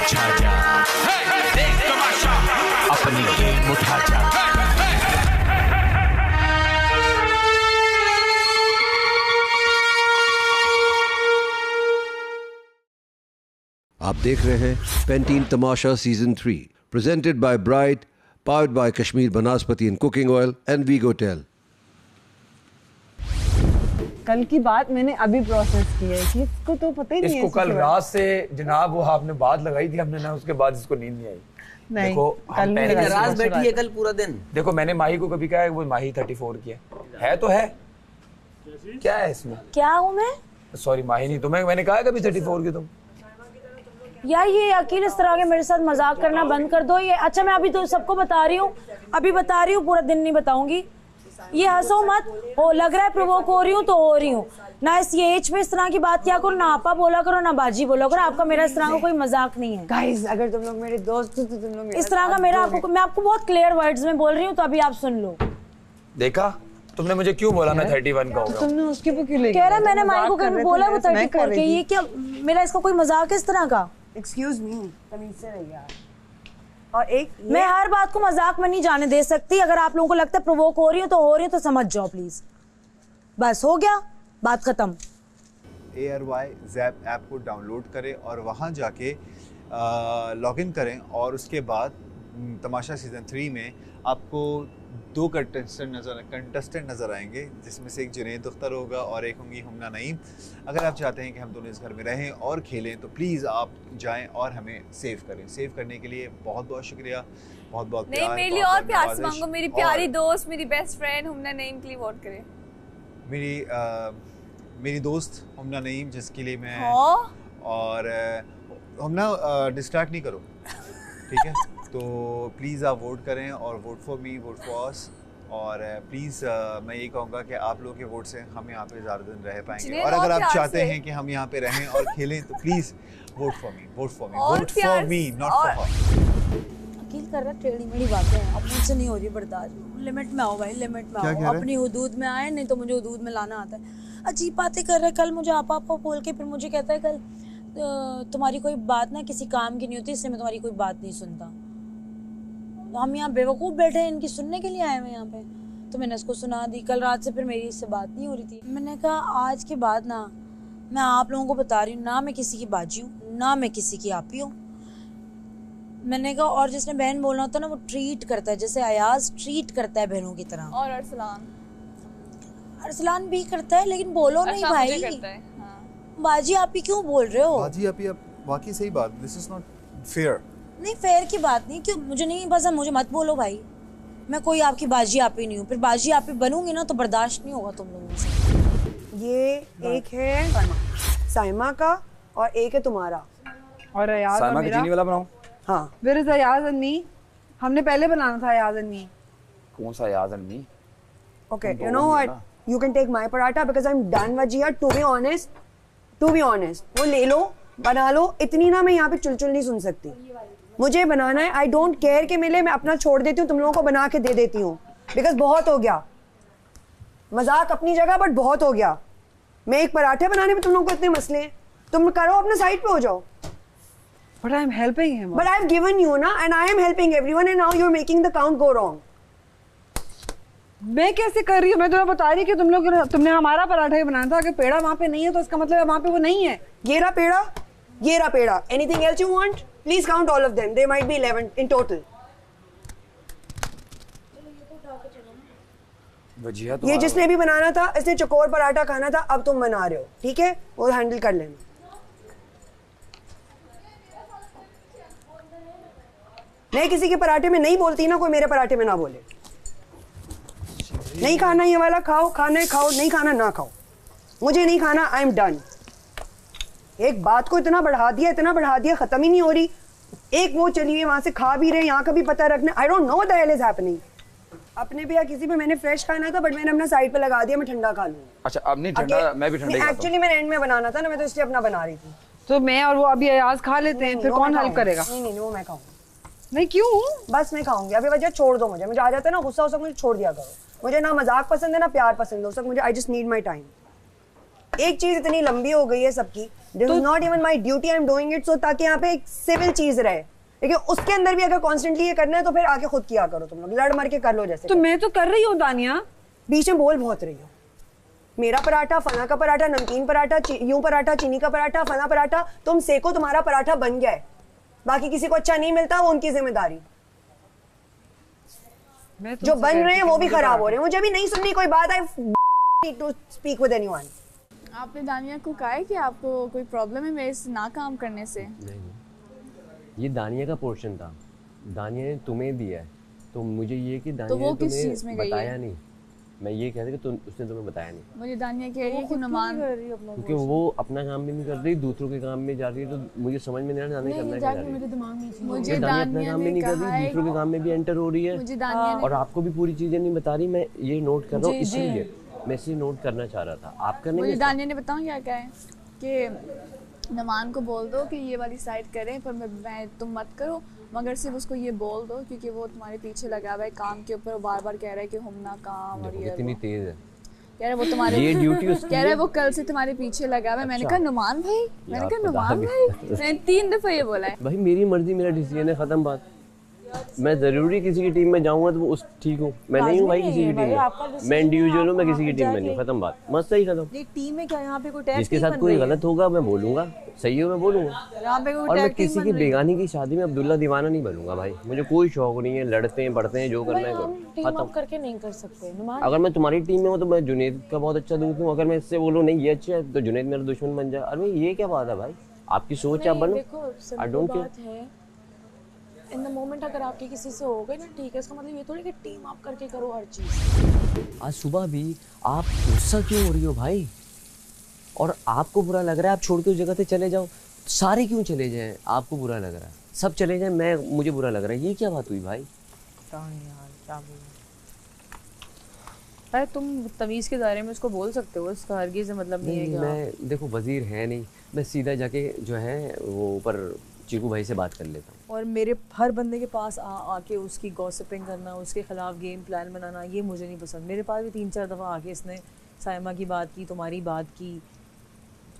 छा जा, देख तमाशा, अपनी गेम उठा जा। आप देख रहे हैं Pantene Tamasha season 3 presented by Bright, powered by Kashmir Banaspati and cooking oil and वीगोटेल। कल की बात मैंने अभी प्रोसेस की है कि इसको तो पता ही नहीं है। इसको कल रात से जनाब वो आपने बात लगाई थी हमने ना, उसके बाद इसको नींद नहीं आई। नहीं, देखो कल पहले नाराज बैठी है कल पूरा दिन। देखो मैंने माही को कभी कहा है वो माही 34 की है तो है क्या है इसमें? क्या हूँ मैं? सॉरी माही नहीं तुम्हें, मैंने कहा कभी 34 की तुम। यार ये अकील इस तरह के मेरे साथ मजाक करना बंद कर दो। ये अच्छा मैं अभी तो सबको बता रही हूँ, अभी बता रही हूँ, पूरा दिन नहीं बताऊंगी। ये हंसो मत, हो लग रहा है प्रोवोक हो रही हूँ तो हो रही हूँ ना। इस ये एज पे इस तरह की बात किया करो, ना आपा बोला करो ना बाजी बोला करो। आपका मेरा इस तरह का कोई मजाक नहीं है। गाइस अगर तुम लोग मेरे दोस्त हो तो तुम लोग इस तरह का मेरा आपको, मैं आपको बहुत क्लियर वर्ड्स में बोल रही हूँ तो अभी आप सुन लो। देखा तुमने मुझे क्यों बोला मैं 31 का होगा? तुमने उसके पे क्यों ले कह रहा मैंने माई को कभी बोला वो 34 के। ये क्या मेरा इसका कोई मजाक है इस तरह का? एक्सक्यूज मी, तमीज से रहिए यार। और एक मैं हर बात को मजाक में नहीं जाने दे सकती। अगर आप लोगों को लगता है प्रोवोक हो रही हो तो समझ जाओ प्लीज। बस हो गया, बात खत्म। ARY ज़ैप ऐप को डाउनलोड करें और वहाँ जाके लॉगिन करें और उसके बाद तमाशा सीज़न 3 में आपको 2 कंटेस्टेंट नज़र आएंगे, जिसमें से एक जुनैद अख्तर होगा और एक होंगी हुमना नईम। अगर आप चाहते हैं कि हम दोनों इस घर में रहें और खेलें तो प्लीज़ आप जाएं और हमें सेव करें। सेव करने के लिए बहुत बहुत शुक्रिया, बहुत बहुत नहीं, मेरे लिए और प्यार से मांगो। मेरी प्यारी दोस्त, मेरी बेस्ट फ्रेंड हुमना नईम के लिए वोट करें। मेरी दोस्त हुमना नईम, जिसके लिए मैं और हुमना डिस्ट्रैक्ट नहीं करो, ठीक है? तो प्लीज़ आप वोट करें और vote for me, vote for us. और प्लीज़ मैं ये कहूँगा कि आप लोगों के वोट से हम यहाँ पे ज़्यादा दिन रह पाएंगे। और अगर आप चाहते हैं कि हम यहाँ पे रहें और खेलें तो please vote for me, vote for me, vote for me, not for her. अकील कर रहा टेढ़ी मेढ़ी बातें हैं, अब मुझसे नहीं हो रही बर्दाश्त। लिमिट में आओ भाई, लिमिट में आओ। अपनी हुदूद में आए, नहीं तो मुझे हुदूद में लाना आता है। अजीब बातें कर रहा है। कल मुझे आपा बोल के फिर मुझे कहता है कल तुम्हारी कोई बात ना किसी काम की नहीं होती, इसलिए मैं तुम्हारी कोई बात नहीं सुनता। हम यहाँ बेवकूफ़ बैठे हैं, इनकी सुनने के लिए आए हुए यहाँ पे। तो मैंने इसको सुना दी। कल रात से फिर मेरी इससे बात नहीं हो रही थी। मैंने कहा आज के बाद ना मैं आप लोगों को बता रही हूँ, ना मैं किसी की बाजी हूँ ना मैं किसी की आपी हूँ। मैंने कहा और जिसने बहन बोलना होता है ना वो ट्रीट करता है, जैसे अयाज ट्रीट करता है बहनों की तरह। और अरसलान भी करता है, लेकिन बोलो नहीं भाई। हाँ। बाजी आपी क्यों बोल रहे हो? बाजी आप वाकई सही बात, दिस इज नॉट फेयर। नहीं फेयर की बात नहीं, क्यों मुझे नहीं पसंद, मुझे मत बोलो भाई। मैं कोई आपकी बाजी आपी नहीं हूँ। फिर बाजी आपी बनूंगी ना तो बर्दाश्त नहीं होगा तुम लोगों से। ये एक है साइमा का और एक है तुम्हारा और अयाज और मेरा। चीनी वाला बनाओ। हाँ, where is Ayaz and me? हमने पहले बनाना था अयाज एंड मी। कौन सा Ayaz and me? Okay, you know what, you can take my paratha because I am done वजिया। टू बी ऑनेस्ट वो ले लो, बना लो। इतनी ना मैं यहाँ पे चुलचुल नहीं सुन सकती। मुझे बनाना है, आई डोंट केयर कि मिले, मैं अपना छोड़ देती हूँ, तुम लोगों को बना के दे देती हूँ। बिकॉज बहुत हो गया मजाक अपनी जगह, बट बहुत हो गया। मैं एक पराठे बनाने में तुम लोगों को इतने मसले हैं, तुम करो अपने साइड पे हो जाओ। But I'm helping him. But I've given you ना, and I am helping everyone, and now you're making the count go wrong. मैं कैसे कर रही हूँ? मैं तुम्हें बता रही कि तुमने हमारा पराठा ही बनाना था। अगर पेड़ा वहाँ पे नहीं है तो इसका मतलब वहाँ पे वो नहीं है। ये रहा पेड़ा। Anything else you want? Please count all of them. There might be 11 in total. ये जिसने भी बनाना था, इसने चकोर पराठा खाना था, अब तुम बना रहे हो, ठीक है? वो हैंडल कर लेना। मैं किसी के पराठे में नहीं बोलती ना, कोई मेरे पराठे में ना बोले। नहीं खाना ये वाला खाओ, खाना है खाओ, नहीं खाना ना खाओ। मुझे नहीं खाना, आई एम डन। एक बात को इतना बढ़ा दिया, खत्म ही नहीं हो रही। एक वो चलिए वहां से खा भी रहे, यहाँ का भी पता रखना। I don't know what the hell is happening. अपने पे या किसी पे मैंने फ्रेश खाना था, बट मैंने अपना साइड पे लगा दिया, मैं ठंडा खा लूँ। अच्छा, अब नहीं ठंडा, मैं भी ठंडा ही खाता हूं। एक्चुअली मैंने एंड में बनाना था ना, मैं तो इसलिए अपना बना रही थी। तो मैं और वो अभी अयाज खा लेते हैं, फिर कौन हेल्प करेगा? नहीं, वो मैं खाऊंगी। नहीं क्यों? बस मैं खाऊंगी। अभी वजह छोड़ दो मुझे आ जाता है ना गुस्सा, मुझे छोड़ दिया करो। मुझे ना मजाक पसंद है ना प्यार पसंद है, मुझे I just need my time. एक चीज इतनी लंबी हो गई है सबकी this is not even my duty, I am doing it so ताकि यहाँ पे एक सिविल चीज रहे। लेकिन उसके अंदर भी अगर कॉन्स्टेंटली ये करना है तो फिर आके खुद किया करो, तुम लोग लड़ मर के कर लो जैसे। तो मैं तो कर रही हूँ दानिया, बीच में बोल बहुत रही हो। मेरा पराठा, फला का पराठा, नमकीन पराठा, यूं पराठा, चीनी का पराठा, फला पराठा, तुम सेको, तुम्हारा पराठा बन गया है। बाकी किसी को अच्छा नहीं मिलता, वो उनकी जिम्मेदारी। जो बन रहे हैं वो भी खराब हो रहे हैं। मुझे भी नहीं सुननी कोई बात। I need to speak with anyone. आपने दानिया को कहा है कि आपको कोई प्रॉब्लम है मेरे से ना काम करने से? नहीं, ये दानिया का पोर्शन था, दानिया ने तुम्हें दिया है, तो मुझे ये कि दानिया वो ने किस चीज़ में तुम्हें गई है? बताया नहीं। मैं ये कह रही कि उसने तुम्हें बताया नहीं। मुझे दानिया कह रही है कि नुमान, क्योंकि वो अपना काम भी नहीं कर रही, दूसरों के काम में जा रही है, तो मुझे समझ में नहीं आ रहा जाने करना क्या मेरे दिमाग में मुझे दानिया अपना काम भी नहीं कर रही, दूसरों के काम में भी एंटर हो रही है, मुझे दानिया और आपको भी पूरी चीजें नहीं बता रही। मैं ये नोट कर रहा हूँ, इसलिए मैं इसे नोट करना चाह रहा था। आपका नहीं, मुझे दानिया ने बताऊँ क्या कहा है कि नुमान को बोल दो कि ये वाली साइड करें, पर मैं तुम मत करो, मगर सिर्फ उसको ये बोल दो क्योंकि वो तुम्हारे पीछे लगा हुआ है काम के ऊपर, बार बार कह रहा है कि हम ना काम, और ये इतनी तेज है, कह रहा है वो तुम्हारे ये ड्यूटी उसकी कह रहा है वो कल से तुम्हारे पीछे लगा हुआ है। मैंने कहा नुमान भाई, मैंने कहा नुमान भाई, मैंने 3 दफा ये बोला है। भाई मेरी मर्जी, मेरा डिसीजन है, खत्म बात। मैं जरूरी किसी की टीम में जाऊंगा तो वो उस ठीक हूँ, मैं नहीं हूँ भाई किसी की टीम में, मैं इंडिविजुअल हूँ, मैं किसी की टीम में नहीं हूँ, खत्म बात, मस्त ही खत्म। नहीं टीम में क्या यहाँ पे कोई टैग जिसके साथ कोई गलत होगा मैं बोलूंगा, सही हो मैं बोलूंगा, यहाँ पे कोई और मैं टैग किसी की बेगानी की शादी में अब्दुल्ला दीवाना नहीं बनूंगा भाई, मुझे कोई शौक नहीं है, लड़ते हैं बढ़ते हैं जो करना है करो, खत्म। करके नहीं कर सकते। अगर मैं तुम्हारी टीम में हूँ तो मैं जुनेद का बहुत अच्छा दोस्त हूँ, अगर मैं इससे बोलूँ नहीं ये अच्छा है तो जुनेद मेरा दुश्मन बन जाए। अरे ये क्या बात है भाई, आपकी सोच आप बनो, I don't care. In the moment अगर आपके किसी से हो गए ना, ठीक है, इसका मतलब ये थोड़ी कि टीम आप करके करो हर चीज। आज सुबह भी आप गुस्सा क्यों हो रही हो भाई, और आपको बुरा लग रहा है, आप छोड़ के उस जगह से चले जाओ, सारे क्यों चले जाएं, आपको बुरा लग रहा है, सब चले जाएं, मुझे बुरा लग रहा है, ये क्या बात हुई भाई? अरे तुम तमीज़ के दायरे में उसको बोल सकते हो, इसका हरगिज़ मतलब नहीं है कि मैं देखो वजीर है नहीं, मैं सीधा जाके जो है वो ऊपर चीकू भाई से बात कर लेता हूँ। और मेरे हर बंदे के पास आके उसकी गॉसिपिंग करना, उसके खिलाफ गेम प्लान बनाना, ये मुझे नहीं पसंद। मेरे पास भी 3-4 दफ़ा आके इसने साइमा की बात की, तुम्हारी बात की,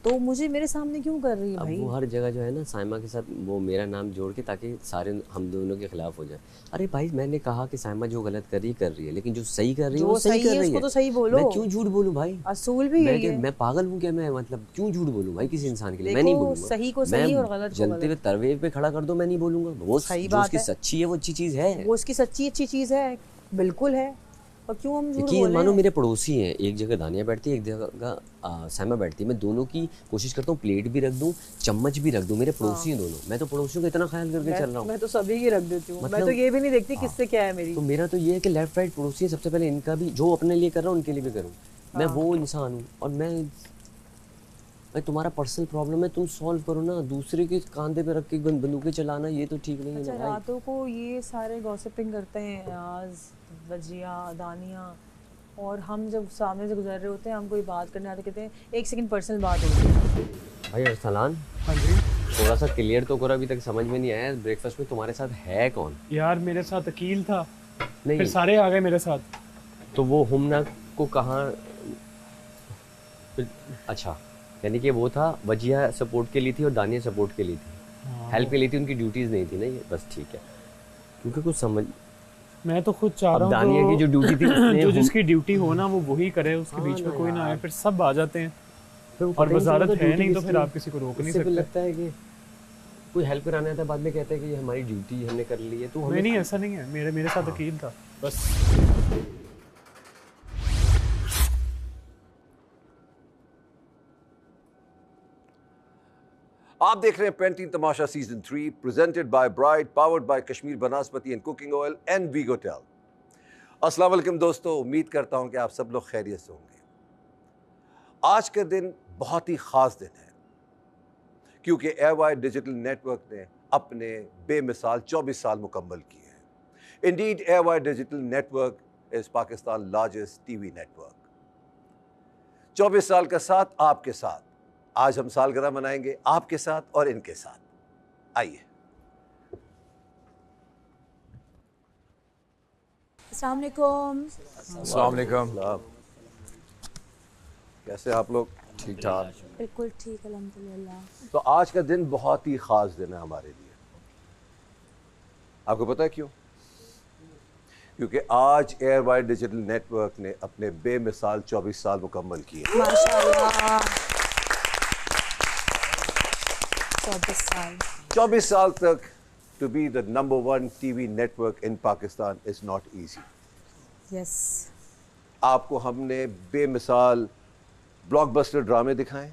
तो मुझे मेरे सामने क्यों कर रही है भाई? अब वो हर जगह जो है ना साइमा के साथ वो मेरा नाम जोड़ के ताकि सारे हम दोनों के खिलाफ हो जाए। अरे भाई मैंने कहा कि साइमा जो गलत कर रही है, लेकिन जो सही कर रही है वो सही कर रही है, तो सही बोलो। मैं क्यों झूठ बोलूं भाई? असूल भी यही है। मैं पागल हूँ क्या? मैं मतलब क्यों झूठ बोलूं भाई किसी इंसान के लिए? मैं नहीं बोलूंगा। सही को सही और गलत को जलते हुए तरवे पे खड़ा कर दो, मैं नहीं बोलूंगा। वो सही बात है, उसकी सच्ची है, वो अच्छी चीज है, वो उसकी सच्ची अच्छी चीज है, बिल्कुल है। और क्यों हम झूठ बोल रहे हैं? मानो मेरे पड़ोसी हैं, एक जगह दानिया बैठती है, एक जगह साइमा बैठती है, मैं दोनों की कोशिश करता हूँ प्लेट भी रख दूँ, चम्मच भी रख दूँ, मेरे पड़ोसी हैं दोनों, मैं तो पड़ोसियों का इतना ख्याल करके चल रहा हूँ। मैं तो सभी की रख देती हूँ, मैं तो ये भी नहीं देखती किससे क्या है मेरी। तो मेरा तो ये है कि लेफ्ट राइट पड़ोसी है, सबसे पहले इनका भी जो अपने लिए कर रहा हूँ उनके लिए भी करूँ, मैं वो इंसान हूँ। और मैं तुम्हारा पर्सनल प्रॉब्लम है तुम सॉल्व करो ना, दूसरे के कांधे पे रख के बंदूकें चलाना ये तो ठीक नहीं है ना भाई। रातों को ये सारे गॉसिपिंग करते हैं, आज वजिया दानिया, और हम जब सामने से गुजर रहे होते हैं, हम कोई बात करने आते, कहते हैं 1 सेकंड पर्सनल बात होगी। भाई अरसलान, हाँ जी, थोड़ा सा क्लियर तो करो, अभी तक समझ में नहीं आया ब्रेकफास्ट में तुम्हारे साथ है कौन? यार मेरे साथ अकील था, नहीं फिर सारे आ गए मेरे साथ। तो वो हुमना को कहाँ? अच्छा, यानी कि वो था वजिया सपोर्ट के लिए थी और दानिया सपोर्ट के लिए थी, हेल्प के लिए थी, उनकी ड्यूटीज नहीं थी ना ये, बस ठीक है। क्योंकि कुछ समझ, मैं तो खुद चाह रहा हूँ दानिया की जो ड्यूटी थी जो जिसकी ड्यूटी हो ना वो वही करे, उसके बीच में कोई ना आए, फिर सब आ जाते हैं और वजारत है नहीं तो फिर आप किसी को रोक नहीं सकते। लगता है कि कोई हेल्प कराने आता है, बाद में कहता है कि ये हमारी ड्यूटी हमने कर ली है, तो नहीं ऐसा नहीं है, मेरे साथ अकील था बस। आप देख रहे हैं Pantene Tamasha season 3 presented by Bright, powered by Kashmir Banaspati and cooking oil and वीगो टेल। अस्सलाम वालेकुम दोस्तों, उम्मीद करता हूं कि आप सब लोग खैरियत से होंगे। आज का दिन बहुत ही खास दिन है क्योंकि एयरवाई डिजिटल नेटवर्क ने अपने बेमिसाल 24 साल मुकम्मल किए हैं। Indeed ARY digital network is Pakistan largest TV network. 24 साल का साथ आपके साथ, आज हम सालगिरह मनाएंगे आपके साथ और इनके साथ। आइए। अस्सलाम वालेकुम। अस्सलाम वालेकुम। कैसे आप लोग? ठीक ठाक। बिल्कुल ठीक, अल्हम्दुलिल्लाह। तो आज का दिन बहुत ही ख़ास दिन है हमारे लिए। आपको पता है क्यों? क्योंकि आज एयरवाई डिजिटल नेटवर्क ने अपने बेमिसाल 24 साल मुकम्मल किए। माशाल्लाह। 24 साल तक to be the number one TV network in Pakistan is not easy. Yes. आपको हमने बेमिसाल ब्लॉकबस्टर ड्रामे दिखाए,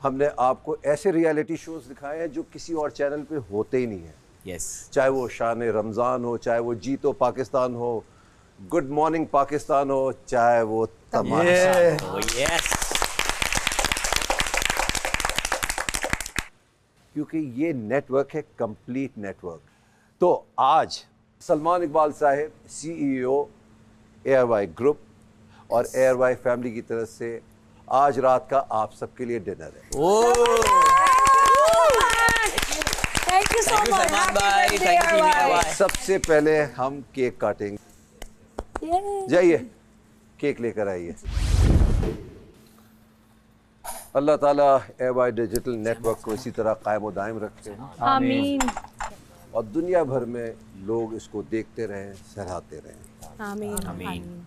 हमने आपको ऐसे रियलिटी शोज दिखाए हैं जो किसी और चैनल पे होते ही नहीं है। Yes. चाहे वो शान रमज़ान हो, चाहे वो जीतो पाकिस्तान हो, गुड मॉर्निंग पाकिस्तान हो, चाहे वो तमाशा हो। Yes. क्योंकि ये नेटवर्क है कंप्लीट नेटवर्क। तो आज सलमान इकबाल साहब CEO एयरवाई ग्रुप और एयरवाई फैमिली की तरफ से आज रात का आप सबके लिए डिनर है। Thank you so much. Salman भाई, thank you एयरवाई। सबसे पहले हम केक काटेंगे। जाइए केक लेकर आइए। अल्लाह ताला एयरवाई डिजिटल नेटवर्क को इसी तरह कायम दायम रखे आमीन। और दुनिया भर में लोग इसको देखते रहें, सराहते रहें। आमीन। आमीन।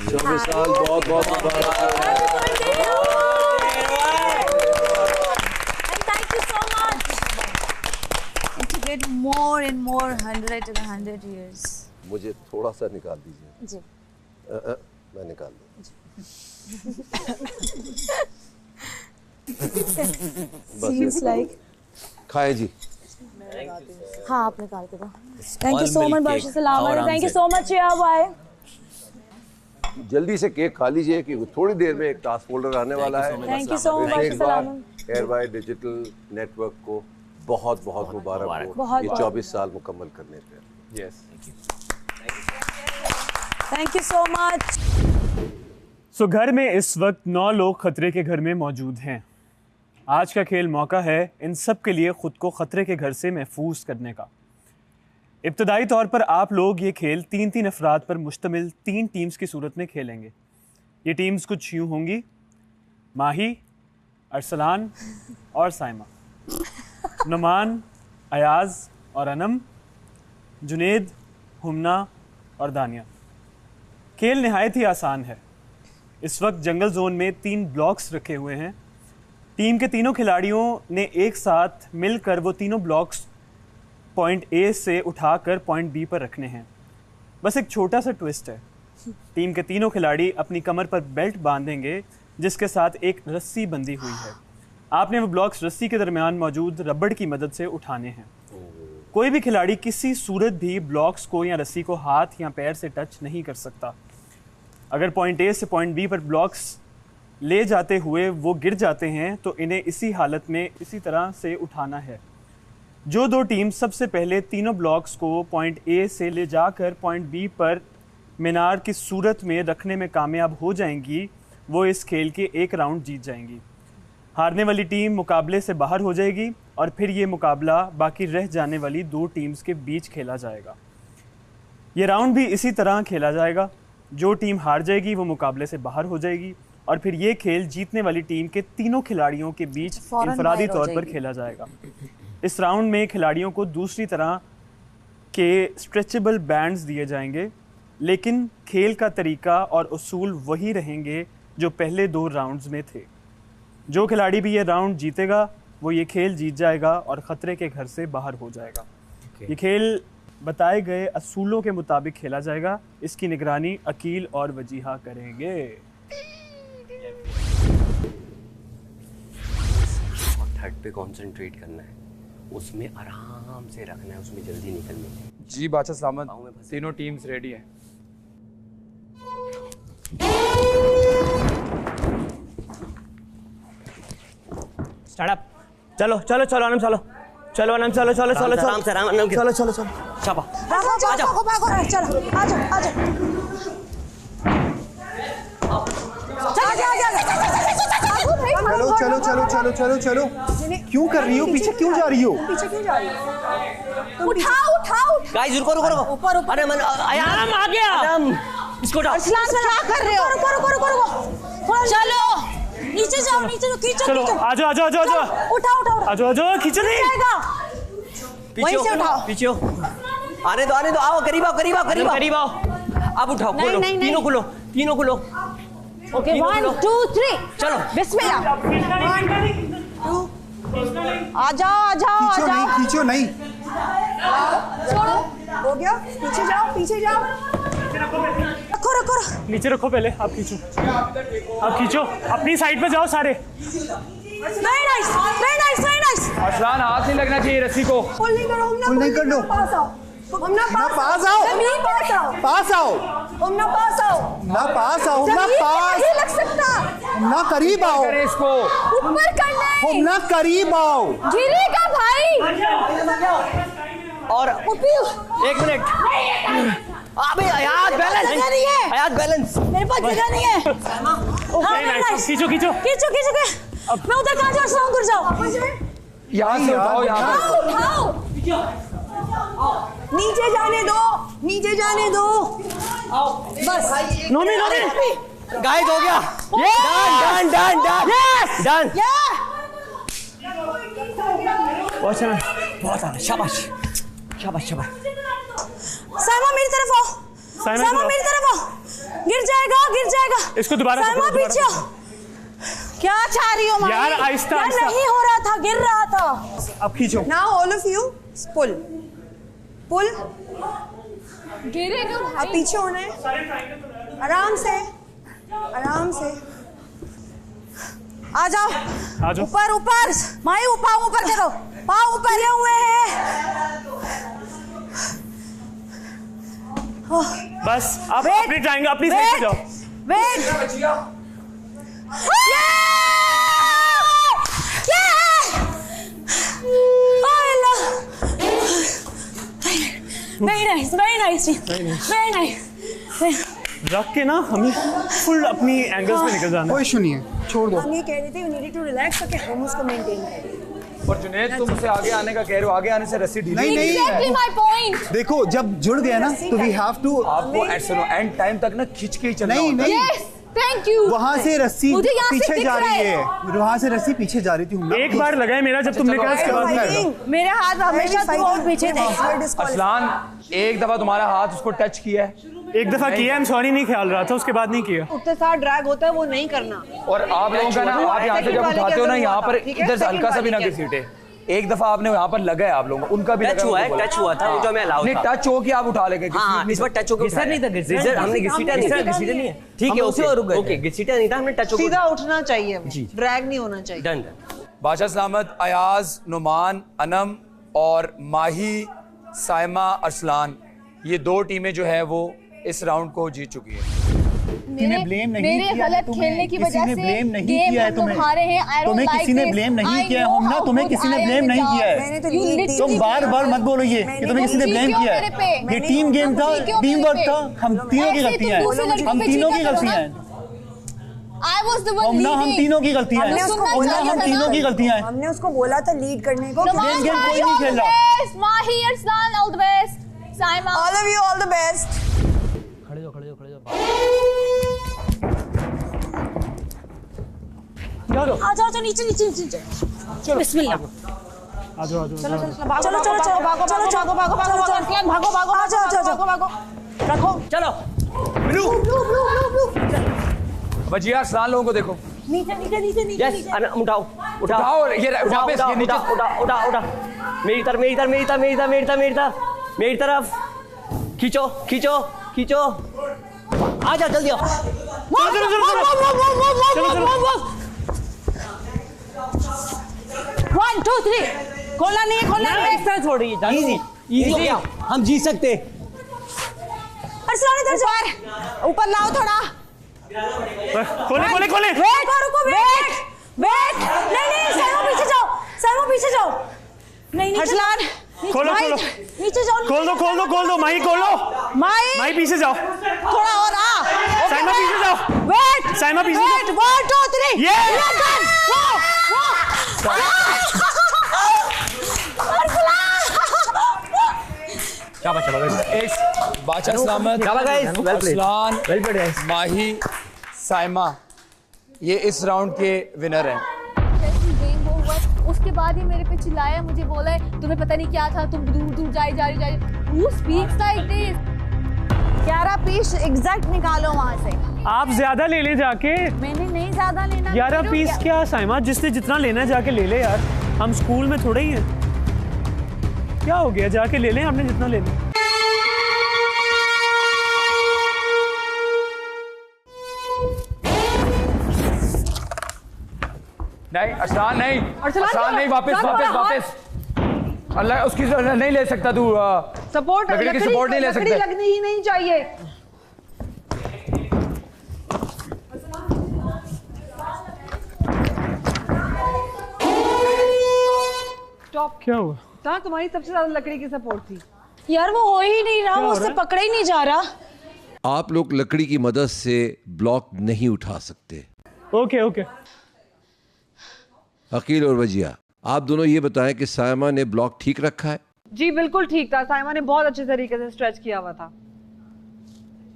24 साल बहुत बहुत मुबारक। And thank you so much. And to get more and more 100 and 100 years. मुझे थोड़ा सा निकाल दीजिए। जी। मैं निकाल दूँ। Seems like. खाए जी। हाँ आप निकाल के दो। Thank you so All much milk बादशाह cake. सलाम। आराम Thank you से। so much ARY. जल्दी से केक खा लीजिए क्योंकि थोड़ी देर में एक टास्क फोल्डर आने वाला है। Thank you so much एक बार सलाम। एयरवाई डिजिटल नेटवर्क को बहुत बहुत मुबारक हो बहुत ये बहुत। 24 साल मुकम्मल करने पे। Yes. Thank you so much. सो घर में इस वक्त 9 लोग खतरे के घर में मौजूद हैं। आज का खेल मौका है इन सब के लिए ख़ुद को ख़तरे के घर से महफूज करने का। इब्तदाई तौर पर आप लोग ये खेल 3-3 अफराद पर मुश्तमिल 3 टीम्स की सूरत में खेलेंगे। ये टीम्स कुछ यूँ होंगी: माही, अरसलान और साइमा, नुमान, अयाज और अनम, जुनेद, हुमना और दानिया। खेल नहायत ही आसान है। इस वक्त जंगल जोन में 3 ब्लॉक्स रखे हुए हैं। टीम के तीनों खिलाड़ियों ने एक साथ मिलकर वो तीनों ब्लॉक्स पॉइंट ए से उठाकर पॉइंट बी पर रखने हैं। बस एक छोटा सा ट्विस्ट है। टीम के तीनों खिलाड़ी अपनी कमर पर बेल्ट बांधेंगे जिसके साथ एक रस्सी बंधी हुई है। आपने वो ब्लॉक्स रस्सी के दरमियान मौजूद रबड़ की मदद से उठाने हैं। कोई भी खिलाड़ी किसी सूरत भी ब्लॉक्स को या रस्सी को हाथ या पैर से टच नहीं कर सकता। अगर पॉइंट ए से पॉइंट बी पर ब्लॉक्स ले जाते हुए वो गिर जाते हैं तो इन्हें इसी हालत में इसी तरह से उठाना है। जो 2 टीम सबसे पहले तीनों ब्लॉक्स को पॉइंट ए से ले जाकर पॉइंट बी पर मीनार की सूरत में रखने में कामयाब हो जाएंगी वो इस खेल के एक राउंड जीत जाएंगी। हारने वाली टीम मुकाबले से बाहर हो जाएगी और फिर ये मुकाबला बाकी रह जाने वाली 2 टीम्स के बीच खेला जाएगा। ये राउंड भी इसी तरह खेला जाएगा। जो टीम हार जाएगी वो मुकाबले से बाहर हो जाएगी और फिर ये खेल जीतने वाली टीम के तीनों खिलाड़ियों के बीच इंफरादी तौर पर खेला जाएगा। इस राउंड में खिलाड़ियों को दूसरी तरह के स्ट्रेचेबल बैंड्स दिए जाएंगे, लेकिन खेल का तरीका और उसूल वही रहेंगे जो पहले 2 राउंड्स में थे। जो खिलाड़ी भी ये राउंड जीतेगा वो ये खेल जीत जाएगा और ख़तरे के घर से बाहर हो जाएगा। ये खेल बताए गए असूलों के मुताबिक खेला जाएगा। इसकी निगरानी अकील और वजीहा करेंगे। थर्ड पे कंसंट्रेट करना है, उसमें आराम से रखना है, उसमें जल्दी निकलनी है। जी बादशाह सलामत, तीनों टीम्स रेडी हैं। Start up. चलो चलो चलो अनम चलो चलो अनम चलो चलो चलो चलो चलो चलो चलो शाबा आ जाओ भागो चलो आ जाओ चलो चलो चलो चलो चलो चलो क्यों कर रही हो? पीछे क्यों जा रही हो? पीछे क्यों जा रही हो? उठाओ गाइस रुको रुको रुको ऊपर अरे मन आयाम आ गया। इसको उठाओ। क्या कर रहे हो? रुको चलो नीचे जाओ, नीचे जाओ, खींचो चलो खींचो। आ जाओ आ जाओ आ जाओ आ जाओ उठाओ उठाओ आ जाओ आ जाओ खींचो नहीं वहीं से उठाओ। पीछे आने दो आओ करीब आओ करीब आओ करीब आओ करीब आओ अब उठाओ खोलो तीनों खोलो तीनों खोलो ओके 1 2 3 चलो बिस्मिल्लाह। आ जाओ आ जाओ आ खींचो जाओ। नहीं, खींचो नहीं। छोड़ो, हो गया, पीछे जाओ, पीछे जाओ। रखो रखो नीचे रखो पहले आप खींचो अपनी साइड पे जाओ सारे very nice very nice very nice. Arsalan हाथ नहीं लगना चाहिए रस्सी को पुल नहीं करो, पुल नहीं कर दो। पास आओ, हम ना ना पास आओ, पास आओ, पास आओ, हम ना पास आओ, ना पास आओ, ना जमीन पे पास, नहीं लग सकता, ना करीब आओ, करे इसको ऊपर करना है, हम ना करीब आओ। गिरेगा भाई। और उपियो 1 मिनट अबे हयात बैलेंस जगह नहीं है, हयात बैलेंस मेरे पास जगह नहीं है। हाँ, नाइस खींचो खींचो खींचो मैं उधर कहाँ जाऊँ, उधर जाओ। यहाँ से उठाओ यहाँ से उठाओ नीचे जाने दो, नीचे जाने दो, बस। नोमी गाइस हो गया डन यस बहुत अच्छा बहुत शाबाश साइमा मेरी तरफ आओ, साइमा साइमा मेरी तरफ आओ, गिर जाएगा इसको दोबारा साइमा पकड़ो, पीछे आओ। क्या चाह रही हो मामी? यार, आहिस्ता, यार, आहिस्ता। नहीं हो रहा था, गिर रहा था। अब खींचो Now all of you pull, pull। गिरेगा अब भाई। पीछे होना है, आराम से, आराम से। आ जाओ ऊपर ऊपर माई ऊपर करो, पाँव ऊपर ये हुए हैं। बस आप अपनी ट्रायंगल अपनी साइड पे जाओ वेट very nice रख के ना हमें फुल अपनी एंगल्स पे निकल जाना है। कोई इशू नहीं है, छोड़ दो। हम ये कह रहे थे, you needed to relax ताकि हम उसको मेंटेन करें। और जुनैद तुम मुझसे आगे आने का कह रहे हो, आगे आने से रस्सी ढीली नहीं Exactly my point. देखो जब जुड़ गया ना तो वी हैव टू, आपको सुनो एंड टाइम तक ना खींच के ही चलना नहीं होता है। नहीं Yes, thank you. वहाँ से रस्सी मुझे यहाँ से पीछे दिख जा रहा रही है। है, वहाँ से रस्सी पीछे जा रही थी। हम एक बार लगाए मेरा जब तुमने कहा उसके बाद नहीं लगा। मेरे हाथ हमेशा और पीछे थे। अरसलान एक दफा तुम्हारा हाथ उसको टच किया है, एक दफा किया, I'm sorry नहीं ख्याल रहा था, उसके बाद नहीं किया। उसके साथ ड्रैग होता है वो नहीं करना। और आप लोगों का ना आप यहाँ से जब उठाते हो ना यहाँ पर इधर से हल्का सा भी ना घसीटे। एक दफा आपने यहाँ पर लगा है आप लोगों को, उनका भी टच हुआ है, टच हुआ था जो मैं अलाउ नहीं था। टच हो के आप उठा लेंगे। हाँ इस बार टच हो के घिसा नहीं था, घिसा हमने घसीटा नहीं है। ठीक है ओके ओके घसीटा नहीं था, हमने टच हो सीधा उठना चाहिए, ड्रैग नहीं होना चाहिए। डन बादशाह सलामत, अयाज, नुमान, अनम और माही, साइमा, अरसलान, ये 2 टीमें जो है वो इस राउंड को जीत चुकी है। ब्लेम नहीं मेरे किया है गलत तुम्हें, खेलने की किसी वजह ने से ब्लेम नहीं गेम किया है हम तुम्हें, लोग हारे हैं। I don't तुम्हें like किसी ने this. ब्लेम नहीं I किया है, know हम ना how तुम्हें good किसी ने I am ब्लेम in नहीं the किया है। मैंने तो You लीड दी। literally तुम बार बार मत बोलो ये कि तुम्हें किसी ने ब्लेम किया है। ये टीम गेम था, टीम वर्क था, हम तीनों की गलतियां हैं, हम तीनों की गलतियां हैं। I was the one हम ना हम leading. तीनों की गलतियां हैं, हम तीनों की गलतियां हैं। हमने उसको बोला था लीड करने को। Naman गेम bhai, कोई नहीं all खेल the रहा। best. Mahi, Arslan, all the best. Saima. All of you, all the best. खड़े जाओ आ जाओ नीचे बिस्मिल्लाह। आ जाओ चलो भागो रखो चलो वजिया अरसलान लोगों को देखो, नीचे यस उठाओ उठाओ ये वापस ये नीचे उठा मेरी तरफ खींचो आ जाओ जल्दी आओ। वन टू थ्री खोलना नहीं है थोड़ी इजी हम जीत सकते। अरसलान इधर जाओ, ऊपर लाओ थोड़ा। खोले वेट नहीं साइमा पीछे जाओ नहीं अरसलान खोलो नीचे जाओ खोल दो माही खोलो, माही पीछे जाओ, थोड़ा और साइमा पीछे जाओ, साइमा पीछे जाओ। 1 2 3 ये एक बादशाह सलामत, अरसलान, माही, साइमा, ये इस राउंड के विनर हैं। जैसे गेम वो हुआ उसके बाद ही मेरे पे चिल्लाया, मुझे बोला है तुम्हें पता नहीं क्या था, तुम दूर दूर जा रही। Who speaks like this? 11 piece exact निकालो वहाँ से। आप ज्यादा ले ले जाके। मैंने नहीं ज्यादा लेना। 11 पीस क्या साइमा, जिसने जितना लेना है जाके ले ले यार, हम स्कूल में थोड़े ही हैं। क्या हो गया, जाके ले लें आपने जितना लेना। नहीं अरसलान नहीं, अरसलान नहीं, वापस अल्लाह उसकी नहीं ले सकता तू। सपोर्ट लकड़ी की सपोर्ट नहीं ले सकते। लगनी ही नहीं चाहिए। स्टॉप। क्या हुआ? कहाँ तुम्हारी सबसे ज्यादा लकड़ी की सपोर्ट थी? यार वो हो ही नहीं रहा, वो उससे पकड़ा ही नहीं जा रहा। आप लोग लकड़ी की मदद से ब्लॉक नहीं उठा सकते। ओके। अकील और वजिया, आप दोनों ये बताएं कि साइमा ने ब्लॉक ठीक रखा है? जी बिल्कुल ठीक था, साइमा ने बहुत अच्छे तरीके से स्ट्रेच किया हुआ था।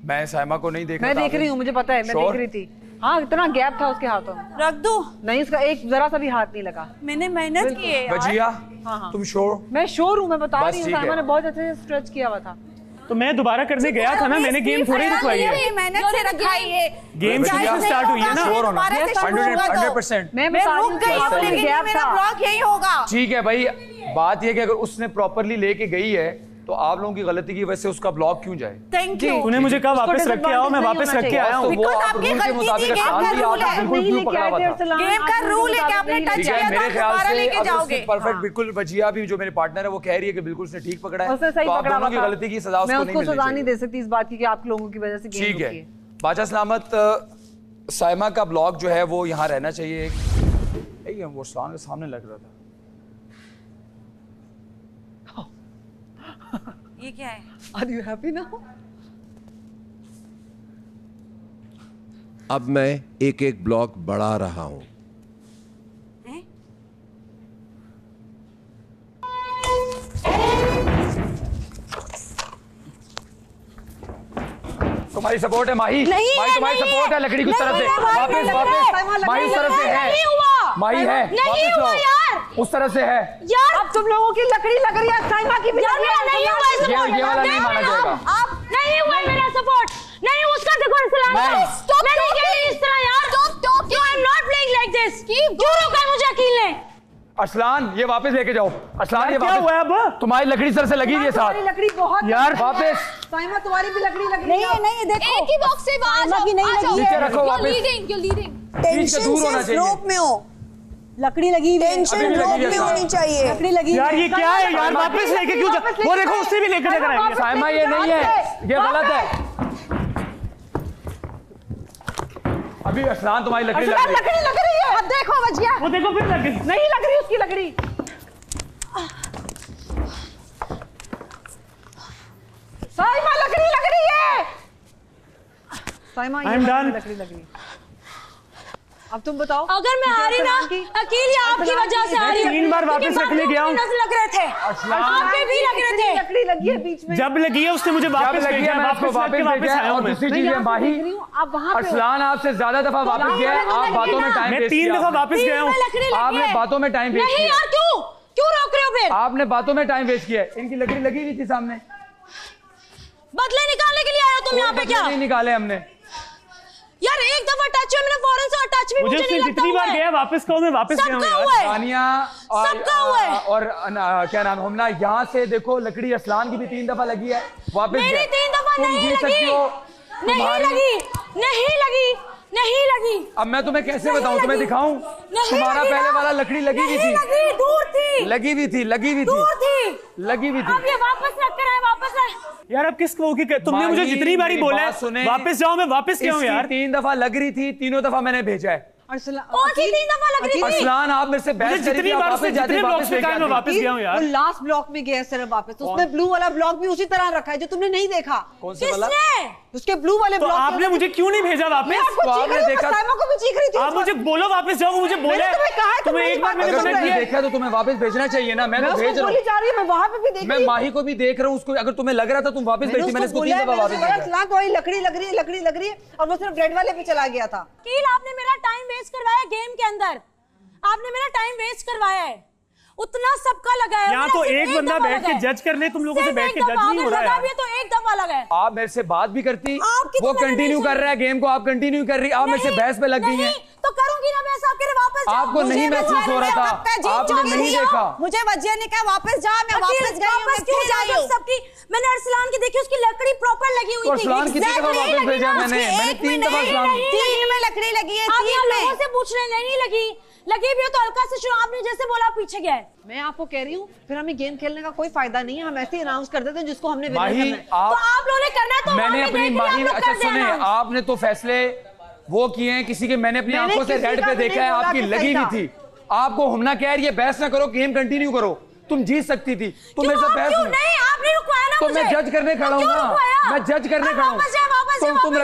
मैं साइमा को नहीं देख रहा मैं था। देख रही हूँ, मुझे पता है, मैं देख रही थी। हाँ इतना गैप था उसके हाथों में। रख दो। नहीं इसका एक जरा सा भी हाथ नहीं लगा। मैंने मेहनत की है यार। वजिया हाँ। तुम श्योर? मैं श्योर हूँ, मैं बता बस रही हूँ, ठीक साइमा है। ने बहुत अच्छे से स्ट्रेच किया हुआ था। तो मैं दोबारा करने गया था ना, मैंने गेम थोड़ी रुकवाई है। मेहनत से रखा है गेम से स्टार्ट हुई है ना। श्योर होना। 100%। 100%। मैं रुक गई, मेरा ब्लॉक यही होगा। ठीक है भाई, बात यह कि अगर उसने प्रॉपरली लेके गई है तो आप लोगों की गलती की वजह से उसका ब्लॉक क्यों जाए? Thank you. तूने मुझे कहा वापस रख के आओ, मैं वापस रख के आया हूँ। वो आपकी गलती थी, गेम का रूल है। गेम का रूल है कि आपने टच किया था मेरे ख्याल दोबारा से लेके जाओगे। परफेक्ट बिल्कुल। वजिया भी जो मेरे पार्टनर है वो कह रही है कि बिल्कुल उसने ठीक पकड़ा है, उसने सही तो आप पकड़ा दोनों की हुआ था। गलती की सजा मैं उसको उसको नहीं सजा नहीं मिलनी दे सकती इस बात की कि आप लोगों की वजह से गेम ठीक है। रुकी है। बादशाह सलामत, साइमा का ब्लॉक जो है वो यहाँ रहना चाहिए। वो अरसलान के सामने लग रहा था। ये क्या है? Are you happy now? अब मैं एक एक ब्लॉक बढ़ा रहा हूं। तुम्हारी सपोर्ट है माही? नहीं माही है, तुम्हारी नहीं सपोर्ट है है। लकड़ी की नहीं तरफ से। है, भाई, वापस नहीं वापस है। माही उस तरफ से है। नहीं हुआ। माही है, नहीं वापस हुआ लो। यार। उस तरफ से है। यार अब तुम लोगों की लकड़ी लग रही है, साइमा की भी यार मेरा नहीं हुआ ये वाला नहीं माना जाएगा। आप नहीं हुआ मेरा सपोर्ट। नहीं उसका देखो इस्लाम। मैं नहीं खेली इस तरह यार। Stop. You I am not playing like this. क्यों रोका मुझे अकील ने? अरसलान ये वापस लेके जाओ। अरसलान ये क्या हुआ है वापस। अब? तुम्हारी लकड़ी सर से लगी हुई है साथ। तुम्हारी लकड़ी बहुत यार वापस। साइमा तुम्हारी भी लकड़ी लग रही नहीं है। नहीं देखो एक ही बॉक्स से आ जाओ, की नहीं आ जाओ। लगी नीचे है। रखो वापस। You're leading. से दूर होना चाहिए। रोप में हो, लकड़ी लगी हुई है। अभी टेंशन भी रोप लगी है में साथ। होनी चाहिए। लकड़ी लगी यार हुई ये क्या है यार, वापस लेके क्यों जा? वो देखो उससे भी लेकर लेकर आई है। साइमा ये नहीं है, ये गलत है। अभी अरसलान तुम्हारी लकड़ी लग रही है। लकड़ी लग रही है। अब देखो वजिया, वो देखो फिर लग गई। नहीं लग रही उसकी लकड़ी। साइमा लकड़ी लग रही है। Saima I'm done. लकड़ी लग रही है। अब तुम बताओ। अगर मैं हारी ना, अकील ये आपकी वजह से हारी। 3 बार वापस रखने गया हूँ। लग रहे थे, आपके भी लग रहे थे। लकड़ी लगी है बीच में। जब लगी है उसने मुझे वापस लगी भेजा, है, मैं उसको वापस वापस वापस भेजा। आया हूँ और मैं। दूसरी चीज है माही, आप वहाँ पे हो। अरसलान आपसे ज्यादा दफा वापस गया है। आप बातों में टाइम मैं वेस्ट 3 दफा वापस गया हूँ। आपने बातों में टाइम वेस्ट नहीं किया। यार क्यों रोक रहे हो फिर? आपने बातों में टाइम वेस्ट किया है। इनकी लकड़ी लगी हुई थी सामने। बदले निकालने के लिए आए हो तुम यहाँ पे क्या? नहीं निकाले हमने। यार एक दफा टच हुआ, मैंने फौरन से टच भी मुझे मुझे उसने नहीं लगता जितनी बार हुआ है। गया वापस कहो, मैं वापस गया हूँ सबका यार। हुआ है। सानिया सबका हुआ है। और क्या नाम हमना, यहाँ से देखो लकड़ी अरसलान की भी 3 दफा लगी है। वापस मेरी गया। 3 दफा तुम नहीं जीत लगी। सकती हो। नहीं तुम्हारी- लगी, नहीं लगी, नहीं लगी। अब मैं तुम्हें कैसे नहीं बताऊं, तुम्हें लगी। दिखाऊं? नहीं तुम्हारा लगी पहले ना। वाला लकड़ी लगी हुई नहीं थी। लगी, दूर थी। लगी हुई थी, लगी हुई दूर थी, थी। लगी हुई अब थी। ये वापस रख कर आए, वापस आए। यार अब किस वो की तुमने मुझे माही, जितनी बारी मेरी बोला बात है सुने। वापस जाओ, मैं वापस गया हूँ इसकी यार। 3 दफा लग रही थी, तीनों दफा मैंने भेजा है। कौन सी 3 दफा लग रही थी? अरसलान आप मेरे से बहस जितनी बार उसने जितने ब्लॉक्स पे कहा मैं वापस गया हूँ यार। लास्ट ब्लॉक में गया सिर्फ वापस, तो उसमें ब्लू वाला ब्लॉक भी उसी तरह रखा है जो तुमने नहीं देखा। कौन सा वाला? उसके ब्लू वाले तो ब्लॉक। आपने मुझे क्यों नहीं भेजा वापस? मैं आपको चीख रही हूँ, साइमा को भी चीख रही थी। आप मुझे बोलो वापस जाओ, वो मुझे बोले। तुम्हें एक बार मैंने अगर तुमने देखा तो तुम्हें वापस भेजना चाहिए ना। मैं तो भेज रहा हूँ, जा रही है, मैं वहाँ पे भी देख मैं माही को भी देख रहा हूँ उसको। अगर तुम्हें लग रहा था तुम वापस भेजती, मैंने इसको 3 दफा वापस भेजा। तो वही लकड़ी लग रही है और वो सिर्फ रेड वाले पे चला गया था। कील आपने मेरा टाइम वेस्ट करवाया गेम के अंदर, आपने मेरा टाइम वेस्ट करवाया है। उतना सबका लगा है। यहाँ तो एक बंदा बैठ के जज करने, तुम लोगों से बैठ के जज नहीं हो रहा है। तो एक दफा लगा है। आप मेरे से बात भी करती, वो कंटिन्यू कर रहा है गेम को, आप कंटिन्यू कर रही, आप मेरे से बहस पे लग गई हैं। तो करूंगी ना बहस आपके लिए। वापस आपको नहीं महसूस हो रहा था, आपने नहीं देखा। मुझे वजिया ने कहा वापस जा, मैं वापस गई हूं, मैं फिर आई हूं। सबकी मैंने अरसलान की देखी, उसकी लकड़ी प्रॉपर लगी हुई थी। अरसलान कितनी दफा वापस भेजा मैंने 3 दफा। अरसलान 3 में लकड़ी लगी है, 3 में। लोगों से पूछ रहे नहीं लगी भी हो तो हल्का से शुरू, आपने जैसे बोला पीछे गए। मैं आपको कह रही हूँ फिर हमें गेम खेलने का कोई फायदा नहीं है। हम ऐसे ही अनाउंस कर देते हैं जिसको हमने विनर करना है। तो आप लोगों ने करना है तो मैंने अपनी माही, अच्छा सुने, आपने तो फैसले वो किए हैं किसी के, मैंने अपनी आंखों से रेड पे देखा है, आपकी लगी नहीं थी। आपको हमना कह रही है बहस ना करो, गेम कंटिन्यू करो। तुम जीत सकती थी, तुम मेरे से बहस नहीं, आपने रुकवाया ना तो मैं जज करने खड़ा हूँ ना, मैं जज करने खड़ा हूँ। तुम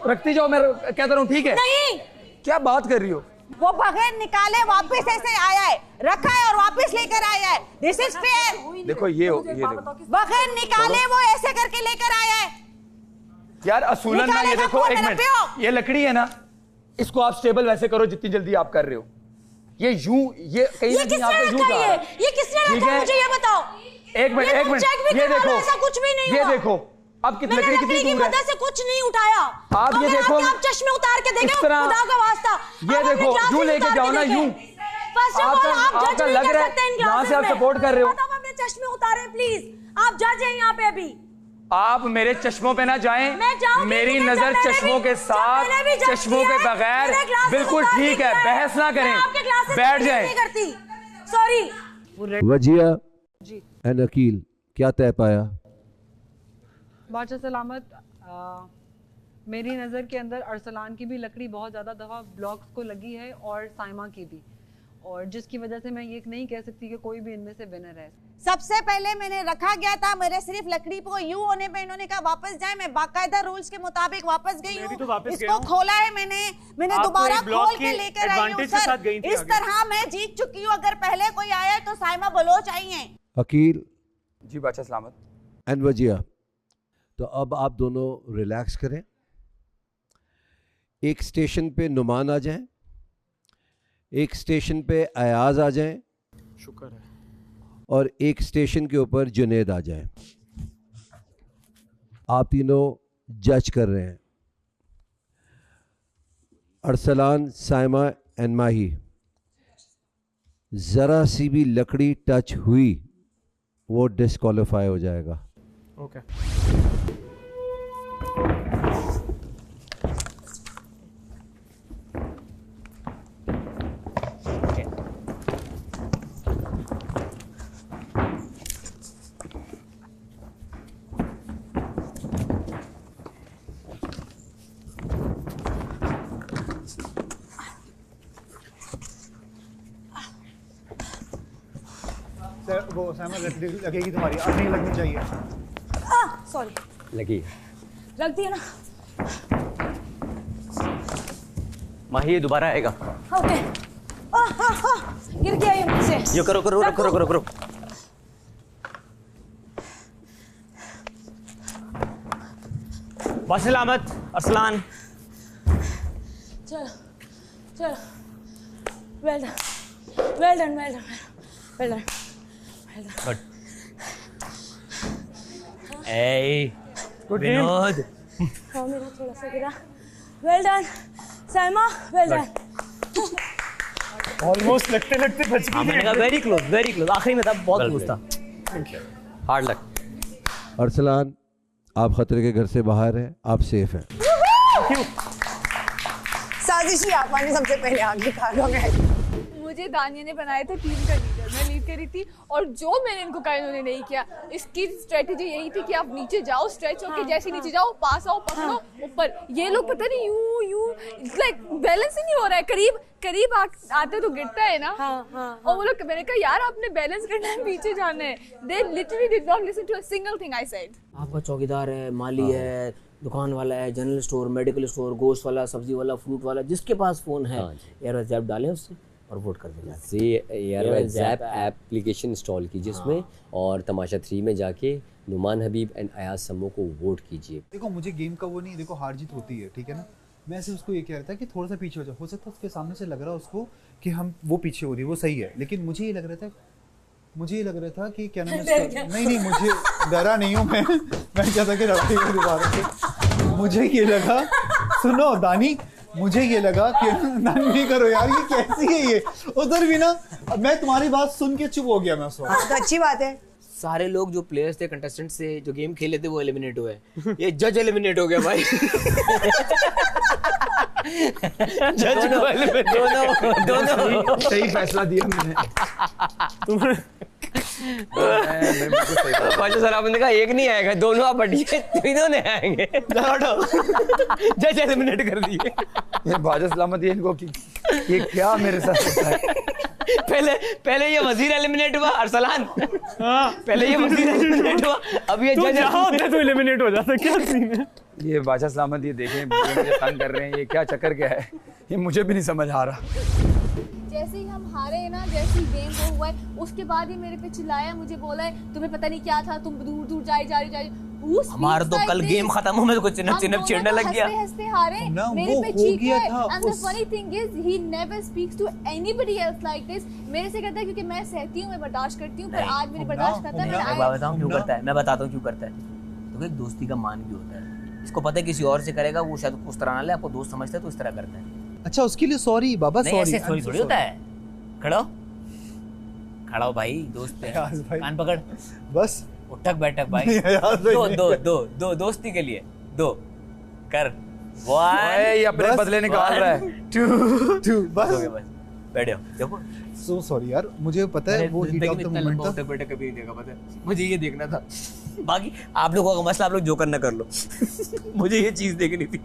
रखती जाओ, मैं कहता रहूँ ठीक है। नहीं, क्या बात कर रही हो? वो बगैर निकाले वापस ऐसे आया है, रखा है और वापस लेकर आया है। This is fair. देखो ये देखो, बगैर निकाले वो ऐसे करके लेकर आया है यार असूलन ना। ये देखो एक मिनट, ये लकड़ी है ना, इसको आप स्टेबल वैसे करो जितनी जल्दी आप कर रहे हो। ये यूं, ये कहीं ना कहीं आपको यूं जा रहा है। ये किसने रखा है मुझे ये बताओ। एक मिनट, ये देखो, ऐसा कुछ भी नहीं ये हुआ। देखो अब कितनी लकड़ी कितनी दूर है। मदद से कुछ नहीं उठाया। आप ये देखो, आप चश्मे उतार के देखो, खुदा का वास्ता। ये देखो यूं लेके जाओ ना, यूं। आपका लग रहा है यहाँ से आप सपोर्ट कर रहे हो। अपने चश्मे उतारे प्लीज, आप जज हैं यहाँ पे अभी। आप मेरे चश्मों पे ना जाएं, मेरी नजर चश्मों के साथ, चश्मों के बगैर बिल्कुल ठीक है। बहस ना करें, बैठ जाएं। सॉरी। वजिया एंड अकील, क्या तय पाया? बादशाह सलामत, मेरी नज़र के अंदर अरसलान की भी लकड़ी बहुत ज़्यादा दफ़ा ब्लॉक्स को लगी है और साइमा की भी, और जिसकी वजह से मैं ये नहीं कह सकती कि कोई भी इनमें से विनर है। सबसे पहले मैंने रखा गया था, मेरे सिर्फ लकड़ी को यूं होने पे इन्होंने कहा वापस जाए। मैं बाकायदा रूल्स के मुताबिक वापस गई हूँ। तो इसको खोला है मैंने दोबारा खोल के लेकर आई हूँ। सर इस तरह मैं जीत चुकी हूँ। अगर पहले कोई आया तो साइमा बलोच आई है। अकील जी बादशाह सलामत एंड वजिया, तो अब आप दोनों रिलैक्स करें। एक स्टेशन पे नुमान आ जाएं, एक स्टेशन पे अयाज आ जाएं, शुक्र है, और एक स्टेशन के ऊपर जुनेद आ जाएं। आप तीनों जज कर रहे हैं। अरसलान, साइमा एंड माही, ज़रा सी भी लकड़ी टच हुई वो डिस्क्वालीफाई हो जाएगा। ओके। वो साइमा लगेगी तुम्हारी, अब नहीं लगनी चाहिए। सॉरी, लगी लगती है ना। माही ये दोबारा आएगा। ओके। गिर गया ये मुझसे। ये करो करो करो करो करो। सलामत अरसलान। चलो चलो, well done well done well done well done. Vinod. हाँ मेरा थोड़ा सा गिरा। Well done Saima, well done. Almost लगते लगते बच गई। मैंने कहा वेरी क्लोज, आखिरी में था, बहुत क्लोज था। Hard luck. अरसलान, आप खतरे के घर से बाहर हैं, आप सेफ हैं। साजिशी आपने सबसे पहले आगे कहा। मुझे दानिया ने बनाए थे टीम का लीडर, मैं लीड करी थी, और जो मैंने इनको कहा इन्होंने नहीं किया। इसकी स्ट्रेटेजी यही थी कि आप नीचे जाओ, स्ट्रेच होके जैसे नीचे जाओ, पास आओ, पकड़ो ऊपर। ये लोग पता नहीं यूं लाइक बैलेंस ही नहीं हो रहा है, करीब आते तो गिरता है ना। और वो लोग, मैंने कहा यार आपने बैलेंस करना है, पीछे जाना है। They literally did not listen to a single thing I said. आपका चौकीदार है, माली है, दुकान वाला है, जनरल स्टोर, मेडिकल स्टोर, गोश्त वाला, सब्जी वाला, फ्रूट वाला, जिसके पास फोन है एयर जैप डालें उससे और वोट कर दें। एयर जैप एप्लीकेशन इंस्टॉल कीजिए इसमें और तमाशा 3 में जाके नुमान हबीब एंड अयाज सम्मो को वोट कीजिए। देखो मुझे गेम का वो नहीं, देखो हार जीत होती है, ठीक है ना। मैं ऐसे उसको ये कह रहा था कि थोड़ा सा पीछे हो जाओ, हो सकता है उसके सामने से लग रहा है उसको कि हम वो पीछे हो रही है, वो सही है, लेकिन मुझे ये लग रहा था कि क्या नाम है उसका, नहीं मुझे डरा नहीं हूँ मैं क्या था कि लड़ाई को दोबारा से मुझे ये लगा, सुनो दानी, मुझे ये लगा कि नहीं करो यार, ये कैसी है ये, उधर भी ना मैं तुम्हारी बात सुन के चुप हो गया मैं उस वक्त। तो अच्छी बात है। सारे लोग जो प्लेयर्स थे, कंटेस्टेंट से जो गेम खेले थे वो एलिमिनेट हुए, ये जज एलिमिनेट हो गया भाई। जज को एलिमिनेट, दोनों सही फैसला दिया मैंने। पांचों सर आपने कहा एक नहीं आएगा, दोनों आप बटिए, तीनों नहीं आएंगे। जज एलिमिनेट कर दिए। ये बाजा सलामत ये इनको ये क्या मेरे साथ होता है। पहले ये वजीर एलिमिनेट हुआ, अरसलान। पहले ये वजीर एलिमिनेट हुआ, अब ये जज तो एलिमिनेट हो जाता, क्या सीन है। ये बाजा सलामत ये देखें, ये मुझे तंग कर रहे हैं, ये क्या चक्कर क्या है, ये मुझे भी नहीं समझ आ रहा। जैसे ही हम हारे ना, जैसे ही गेम वो हुआ है, उसके बाद ही मेरे पे चिल्लाया, मुझे बोला है तुम्हें पता नहीं क्या था, तुम दूर दूर जा हमारा तो कल गेम खत्म हो, मेरे को चिनप चिढ़ने लग गया। हंसते हारे, मेरे पे चीख गए। And the funny thing is he never speaks to anybody else like this. मेरे से कहता है क्योंकि मैं सहती हूं, मैं बर्दाश्त करती हूं, पर आज मेरी बर्दाश्त खत्म है। मैं बताऊं क्यों करता है, मैं बताता हूं क्यों करता है। तो एक दोस्ती का मान भी होता है, इसको पता है किसी और से करेगा वो शायद उस तरह ना ले, आपको दोस्त समझता है तो इस तरह करता है। अच्छा उसके लिए सॉरी बाबा, सॉरी ऐसे थोड़ी होता है। खड़ा हो भाई, दोस्त है, कान पकड़, बस उठक बैठक भाई। दो दोस्ती के लिए दो कर। ये अपने बदले निकाल रहा है। टू बस बैठो। देखो सो सॉरी यार, मुझे पता है वो हीट ऑफ द मोमेंट था। उठक बैठक कभी नहीं देखा, पता है मुझे ये देखना था। बाकी आप लोगों का मसला आप लोग जो करना कर लो। मुझे ये चीज देखनी थी।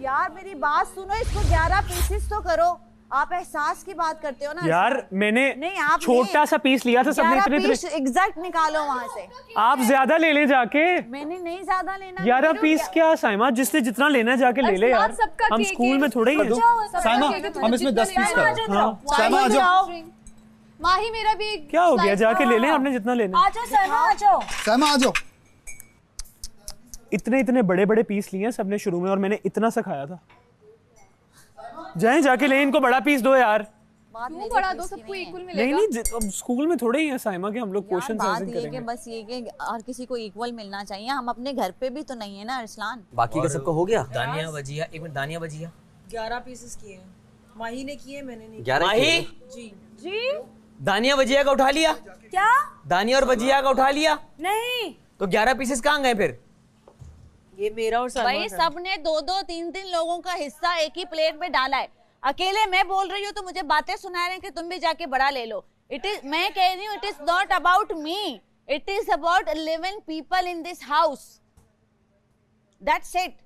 यार मेरी बात सुनो, इसको 11 पीसेस तो करो। आप एहसास की बात करते हो ना यार, मैंने छोटा सा पीस लिया था, सबने इतने एग्जैक्ट निकालो वहाँ से। आप ज्यादा ले ले जाके। मैंने नहीं ज्यादा लेना। 11 पीस क्या साइमा, जिसने जितना लेना जाके ले ले यार, हम स्कूल में थोड़े ही हैं। साइमा हम इसमें 10 पीस करें। साइमा आ जाओ। माही मेरा भी क्या हो गया, जाके ले लें आपने जितना लेना। आ जाओ साइमा, आ जाओ। साइमा आ जाओ। इतने बड़े बड़े पीस लिए सबने शुरू में, और मैंने इतना सा खाया था। जाके ले, इनको बड़ा पीस दो यार। क्यों बड़ा दो, सबको इक्वल मिलेगा। नहीं अब स्कूल में थोड़े ही है साइमा के, हम लोग क्वेश्चन आंसर करेंगे। बस ये कि हर किसी को इक्वल मिलना चाहिए, हम अपने घर पे भी तो नहीं है ना अरसलान। बाकी का सबको हो गया। दानिया वजिया, एक मिनट, दानिया वजिया 11 पीसेस किए हैं, माही ने किए, मैंने नहीं। 11 माही जी दानिया वजिया का उठा लिया क्या? दानिया और वजिया का उठा लिया नहीं तो 11 पीसेस कहाँ गए फिर? ये मेरा और सलमा भाई सबने 2-2 3-3 लोगों का हिस्सा एक ही प्लेट में डाला है। अकेले मैं बोल रही हूँ तो मुझे बातें सुना रहे हैं कि तुम भी जाके बड़ा ले लो। इट इज, मैं कह रही हूँ, it is not about me, it is about 11 people in this house, that's it.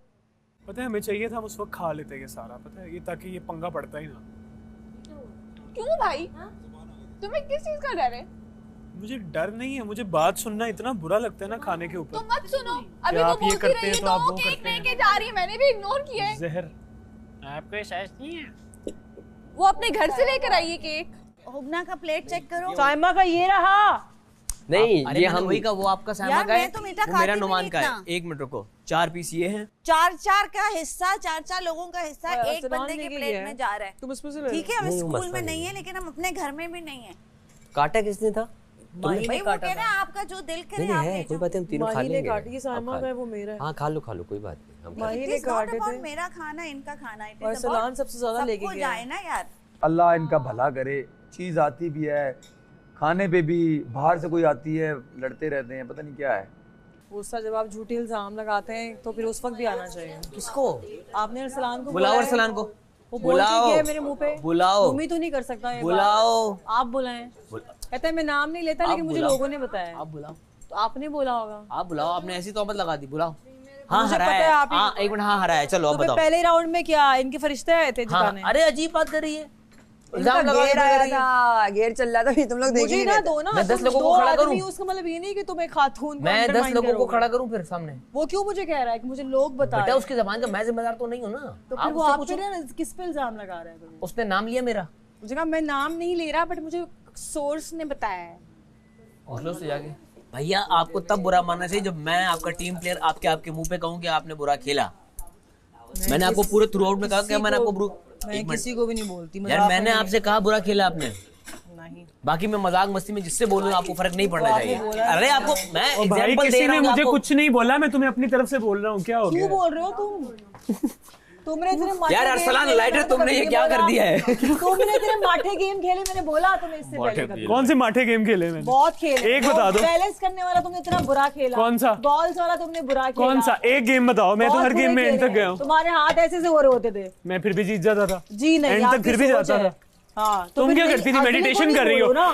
पता है हमें चाहिए था हम उस वक्त खा लेते ये सारा, पता है, ये ताकि ये पंगा पड़ता ही ना। क्यों भाई, तुम्हें किस चीज का डर है? मुझे डर नहीं है, मुझे बात सुनना इतना बुरा लगता है ना खाने के ऊपर। तो मत सुनो, अभी वो बोलती रही है तो वो केक लेके जा रही है, मैंने भी इग्नोर किया है। जहर आपको एहसास नहीं है? वो अपने घर से लेकर आई है केक। हुबना का प्लेट चेक करो। साइमा का ये रहा। नहीं ये हम वही का, वो आपका साइमा का है, तो वो मेरा नुमान का है। 1 मिनट रुको, 4 पीस ये हैं, 4-4 का हिस्सा, 4-4 लोगों का हिस्सा एक बंदे के प्लेट में जा रहा है। तुम इसमें से ठीक है, हम स्कूल में नहीं है लेकिन हम अपने घर में भी नहीं है। काटा किसने था? भाई वो कह रहा है आपका जो दिल करे आप ले। कोई बात नहीं, हम तीनों खा लेंगे। ये साइमा का है, वो मेरा है। हाँ खा लो कोई बात नहीं, हम माही ने काटे थे। मेरा खाना इनका खाना है, और सलान सबसे ज्यादा लेके गया जाए ना यार। अल्लाह इनका भला करे, चीज आती भी है खाने पे भी, बाहर से कोई आती है लड़ते रहते हैं, पता नहीं क्या है। गुस्सा जब आप झूठे इल्जाम लगाते हैं तो फिर उस वक्त भी आना चाहिए। किसको? आपने अरसलान को बुलाओ, अरसलान को वो बुलाओ मेरे मुंह पे। बुलाओ, तुम ही तो नहीं कर सकता ये बुलाओ। आप बुलाएं। कहता है मैं नाम नहीं लेता लेकिन मुझे लोगों ने बताया। आप बुलाओ। तो आपने बोला होगा। आप बुलाओ, आपने ऐसी तोहमत लगा दी, बुलाओ। हाँ मुझे हरा पता है, है आप हाँ एक मिनट, हाँ हरा है, चलो अब तो फिर बताओ। पहले राउंड में क्या इनके फरिश्ते आए थे हाँ, जिताने? अरे अजीब बात कर रही है, इनका इल्जाम लगा गेर आया था, गेर चल रहा था, फिर तुम लोग देख मुझे नहीं ना रहे दो थे। ना, मैं 10 तुम लोगों को दो खड़ा आदमी, करूं? उसका मतलब ये नहीं कि तुम एक खातून को मैं 10 undermine लोगों को करोगे। खड़ा करूं फिर सामने? वो क्यों मुझे कह रहा है कि मुझे लोग बता बेटा रहे हैं? उसकी जबान का मैं जिम्मेदार तो नहीं हूँ ना। तो फिर वो उससे आप पूछो। पे ना किस पे इल्जाम लगा रहा है फिर? उसने नाम लिया मेरा, मुझे कहा मैं नाम नहीं ले रहा, बट मुझे सोर्स ने बताया है। पूछ लो उससे जाके। भैया आपको तब बुरा मानना चाहिए जब मैं आपका टीम प्लेयर आपके मुंह पे कहूँ कि आपने बुरा खेला। मैंने आपको पूरे थ्रू आउट में कहा कि मैंने आपको मैं किसी को भी नहीं बोलती यार, मैंने आपसे कहा बुरा खेला आपने। नहीं, बाकी मैं मजाक मस्ती में जिससे बोल रहा हूँ आपको फर्क नहीं पड़ना चाहिए। अरे आपको मैं ओ भाई, एग्जांपल दे किसी रहा ने हूँ मुझे आपको। कुछ नहीं बोला, मैं तुम्हें अपनी तरफ से बोल रहा हूँ, क्या हो क्यों गया? बोल रहे हो तुम? तुमने इतने माठे यार गेम अरसलान खेले, लाइटर मैंने तो तुमने कभी ये नहीं क्या बोला। कर दिया है? तुमने इतने माठे गेम खेले, मैंने बोला तुम्हें इससे पहले कभी। कौन से माठे गेम खेले मैंने? बहुत खेले। एक बता दो। बैलेंस करने वाला तुमने इतना बुरा खेला। कौन सा? बॉल्स वाला तुमने बुरा खेला। कौन सा? एक गेम बताओ, मैं तो बहुत हर गेम में बुरे एंड तक खेले। गया हूँ। तुम्हारे हाथ ऐसे से हो रहे होते थे। मैं फिर भी जीत जाता था। जी नहीं, एंड तक फिर भी जाता था। हाँ, तो तुम फिर क्या मेरी करती थी? अगले को मेडिटेशन नहीं कर रही हो बोलो ना।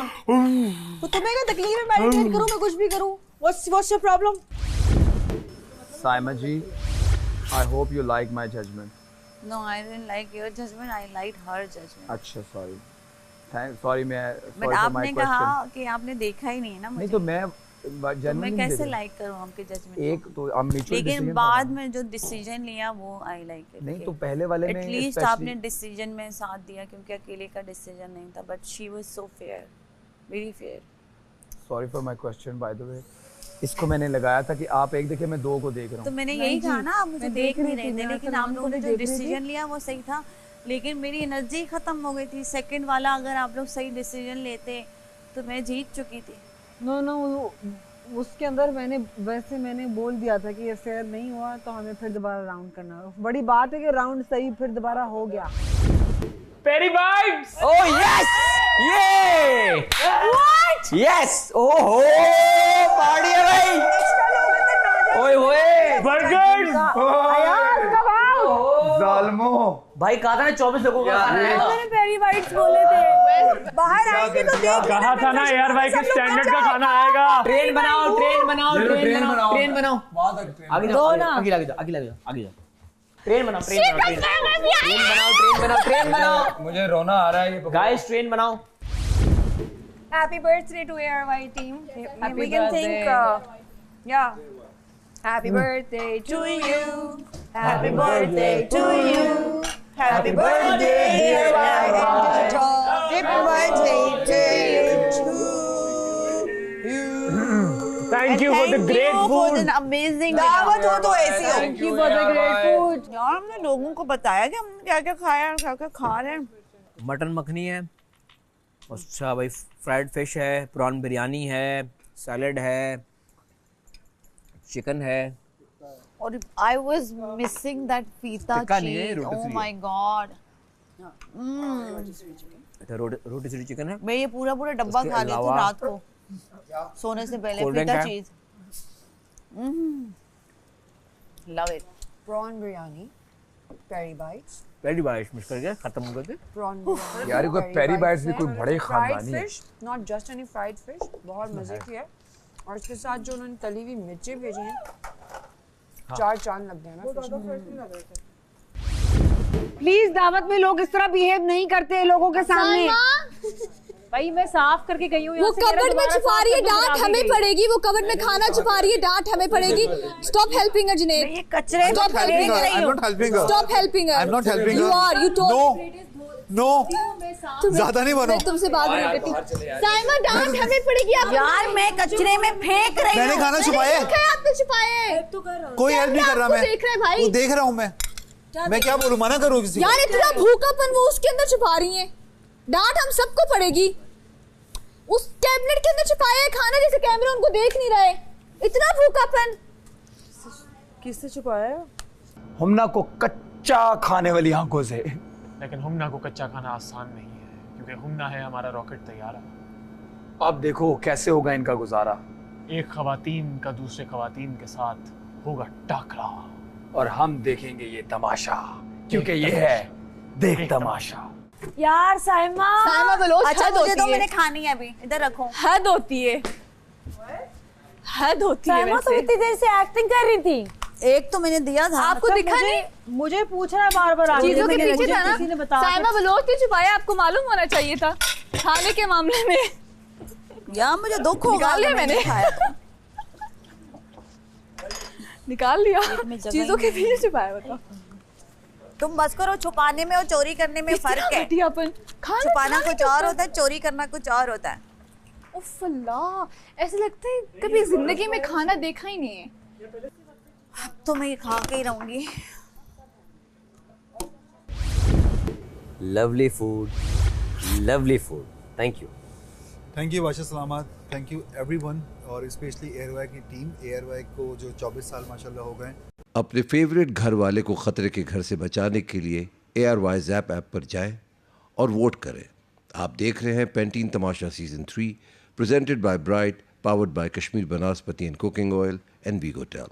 तो तुम्हें क्या तकलीफ है? मेडिटेट करूं, मैं कुछ भी करूं। What's your problem? Saima ji, I hope you like my judgment. No, I didn't like your judgment. I liked her judgment. अच्छा sorry. Sorry मैं But sorry for my आपने कहा question. कि आपने देखा ही नहीं है ना नहीं मुझे। तो मैं तो genuinely मैं नहीं कैसे देख रहा। लाइक करूं आपके जजमेंट? एक तो हम mutual लेकिन decision बाद था। में जो डिसीजन लिया वो आई लाइक इट। नहीं तो पहले वाले में एटलीस्ट especially- आपने डिसीजन में साथ दिया, क्योंकि अकेले का डिसीजन नहीं था। But she was so fair, very fair. Sorry for my question by the way. इसको मैंने लगाया था कि आप एक देखे, मैं दो को देख रहा हूँ। तो मैंने यही कहा ना, आप मुझे देख नहीं रहे थे, लेकिन आप लोगों ने जो डिसीजन लिया वो सही था। लेकिन मेरी एनर्जी खत्म हो गई थी। सेकंड वाला अगर आप लोग सही डिसीजन लेते तो मैं जीत चुकी थी। नो उसके अंदर मैंने बोल दिया था कि ये फेयर नहीं हुआ, तो हमें फिर दोबारा राउंड करना है। बड़ी बात है कि राउंड सही फिर दोबारा हो गया। पेरी वाइब्स। ओह यस, ये व्हाट? यस, ओहो पार्टी है भाई। ओए होए बर्गर्स। जालमो भाई कहा था ना 24 लोगों का खाना है। मैंने पेरी वाइट्स बोले थे। बाहर आएंगे तो देख कहा था ना यार भाई के स्टैंडर्ड का खाना आएगा। ट्रेन बनाओ, ट्रेन बनाओ, ट्रेन बनाओ, ट्रेन बनाओ। आगे जाओ, दो ना। आगे जाओ, आगे जाओ, आगे जाओ। ट्रेन बनाओ, ट्रेन बनाओ, ट्रेन बनाओ, ट्रेन बनाओ। मुझे रोना आ रहा है ये। गाइस ट्रेन बनाओ। Happy birthday to ARY team. Happy We can birthday. think, yeah. Happy birthday to you. Happy birthday to you. Happy birthday, dear ARY. Happy birthday to you. Thank you for the great food. Amazing दावत हो तो ऐसी हो। Thank you for the great food. यार हमने लोगों को बताया कि हम क्या क्या खाया और क्या क्या खा रहे हैं। मटन मखनी है, अच्छा भाई फ्राइड फिश है, प्रॉन बिरयानी है, सैलड है, चिकन है। और I was missing that feta tikka नहीं है, cheese. Roti Oh free my god. अच्छा रोटी सीटी चिकन है। मैं ये पूरा डब्बा उसके खा लेती हूँ अलावा- रात को सोने से पहले। कोल्ड ड्रिंक फीता है। चीज। Love it. Prawn biryani, peri bites. पहली बार मिस कर गया, खत्म हो गए थे। Prawn biryani. यार ये कोई peri पेरी bites बाइट्स भी है। कोई बड़े Fried खानदानी है। fish, not just any fried fish, बहुत मजे की है। और इसके साथ जो उन्होंने तली हुई मिर्ची भेजी हैं, चार चांद लग गए ना। प्लीज दावत में लोग इस तरह बिहेव नहीं करते लोगों के सामने। भाई मैं साफ करके गई हूँ। वो कबर्ड में छुपा रही है, डांट हमें पड़ेगी। वो कबर्ड में खाना छुपा रही है, डांट हमें पड़ेगी। Stop helping her Junaid. ये कचरे में Stop फेंक helping her. रही I'm हूँ। not helping her. Stop helping her. I'm not helping You her. are. You told. No, ज्यादा नहीं बनो। मैं तुमसे बात नहीं करती। साइमा डांट हमें पड़ेगी। आप यार मैं कचरे में फेंक रही हूँ। मैंने खाना छुपाया है? आपने छुपाए। कोई हेल्प नहीं कर रहा। मैं देख रहे हैं भाई। वो देख रहा हूँ मैं क्या बोलूँ? मना करूँ किसी को? यार इतना भूखापन वो उसके अंदर छुपा रही है। डांट हम सबको पड़ेगी। उस कैबिनेट के अंदर छुपाया है खाना, जैसे कैमरा उनको देख नहीं रहे। इतना भूखापन किससे छुपाया है? हमना को कच्चा खाने वाली आंखों से। लेकिन हुमना को कच्चा खाना आसान नहीं है, क्योंकि हुमना है हमारा रॉकेट तैयारा। अब देखो कैसे होगा इनका गुजारा। एक खवातीन का दूसरे खवातीन के साथ होगा टाकरा, और हम देखेंगे ये तमाशा, क्योंकि ये है देख तमाशा। यार साइमा बलोच अच्छा हद मुझे होती तो है। मैंने खानी है, अभी इधर रखो। हद होती है, हद होती है। साइमा तो वैसे इतनी देर से एक्टिंग कर रही थी। एक तो मैंने दिया था। आपको दिखा नहीं? मुझे पूछ रहा है बार-बार। चीजों के पीछे था ना। किसी ने बताया। साइमा ब्लॉग क्यों छुपाया? आपको मालूम होना चाहिए था खाने के मामले में। यार मुझे दुख होगा। निकाल लिया मैंने। निकाल लिया। चीजों के पीछे छुपाया बताओ। तुम बस करो, छुपाने में और चोरी करने में फर्क है। छुपाना कुछ और होता है, चोरी करना कुछ और होता है। उफ अल्लाह, ऐसा लगता है कभी जिंदगी में खाना देखा ही नहीं है। अब तो मैं ये खा के ही रहूंगी। Lovely food, lovely food. Thank you. Thank you बादशाह सलामत, थैंक यू एवरीवन, और स्पेशली एयरवाई की टीम। एयरवाई को जो 24 साल माशाल्लाह हो गए। अपने फेवरेट घर वाले को खतरे के घर से बचाने के लिए ARY ज़ैप ऐप पर जाएं और वोट करें। आप देख रहे हैं Pantene Tamasha season 3 presented by Bright, powered by Kashmir Banaspati and cooking oil and वीगोटेल।